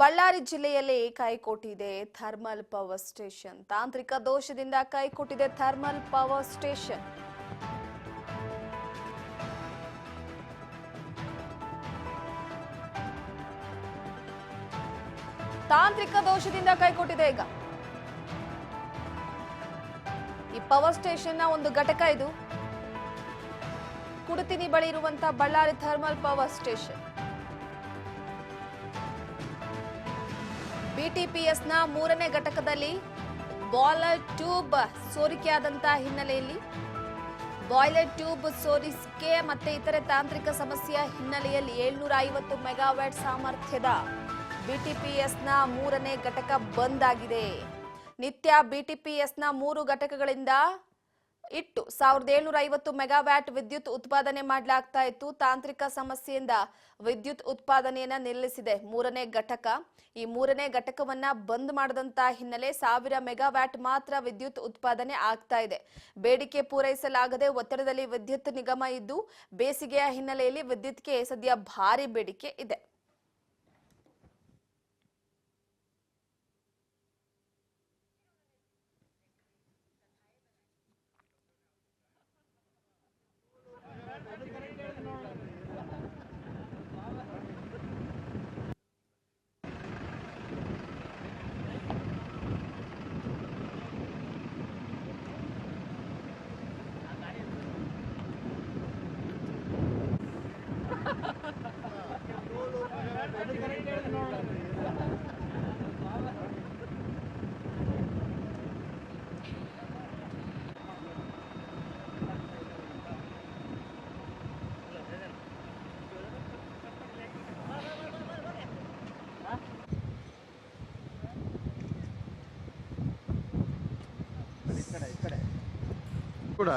ಬಳ್ಳಾರಿ ಜಿಲ್ಲೆಯಲ್ಲಿ ಕೈಕೊಟ್ಟಿದೆ thermal power station. ತಾಂತ್ರಿಕ ದೋಷದಿಂದ ಕೈಕೊಟ್ಟಿದೆ ಥರ್ಮಲ್ ಪವರ್ ಸ್ಟೇಷನ್. ತಾಂತ್ರಿಕ ದೋಷದಿಂದ ಕೈಕೊಟ್ಟಿದೆ. ಈಗ ಈ ಪವರ್ ಸ್ಟೇಷನ್ನ ಒಂದು ಘಟಕ ಇದು. ಕುಡತಿನಿ ಬಳಿ ಇರುವಂತಹ ಬಳ್ಳಾರಿ ಥರ್ಮಲ್ ಪವರ್ ಸ್ಟೇಷನ್. ಬಿಟಿಪಿಎಸ್ನ 3ನೇ ಘಟಕದಲ್ಲಿ ಬಾಯ್ಲರ್ ಟ್ಯೂಬ್ ಸೋರಿಕೆಯಾದಂತಹ ಹಿನ್ನೆಲೆಯಲ್ಲಿ ಬಾಯ್ಲರ್ ಟ್ಯೂಬ್ ಸೋರಿಕೆ ಮತ್ತೆ ಇತರೆ ತಾಂತ್ರಿಕ ಸಮಸ್ಯೆಯ ಹಿನ್ನೆಲೆಯಲ್ಲಿ 750 ಮೆಗಾವ್ಯಾಟ್ ಸಾಮರ್ಥ್ಯದ ಬಿಟಿಪಿಎಸ್ನ 3ನೇ ಘಟಕ ಬಂದ್ ಆಗಿದೆ. ನಿತ್ಯ ಬಿಟಿಪಿಎಸ್ನ 3 ಘಟಕಗಳಿಂದ 1750 ಮೆಗಾವ್ಯಾಟ್ ವಿದ್ಯುತ್ ಉತ್ಪಾದನೆ ಮಾಡಲಾಗ್ತಾ ಇತ್ತು. ತಾಂತ್ರಿಕ ಸಮಸ್ಯೆಯಿಂದ ವಿದ್ಯುತ್ ಉತ್ಪಾದನೆಯನ್ನ ನಿಲ್ಲಿಸಿದೆ 3ನೇ ಘಟಕ. ಈ 3ನೇ ಘಟಕವನ್ನ ಬಂದ್ ಮಾಡದಂತ ಹಿನ್ನೆಲೆ 1000 ಮೆಗಾವ್ಯಾಟ್ ಮಾತ್ರ ವಿದ್ಯುತ್ ಉತ್ಪಾದನೆ ಆಗ್ತಾ ಇದೆ. ಬೇಡಿಕೆ ಪೂರೈಸಲಾಗದೆ ಒತ್ತಡದಲ್ಲಿ ವಿದ್ಯುತ್ ನಿಗಮ ಇದ್ದು ಬೇಸಿಗೆಯ ಹಿನ್ನೆಲೆಯಲ್ಲಿ ವಿದ್ಯುತ್ಗೆ ಸದ್ಯ ಭಾರಿ ಬೇಡಿಕೆ ಇದೆ. ಕೂಡ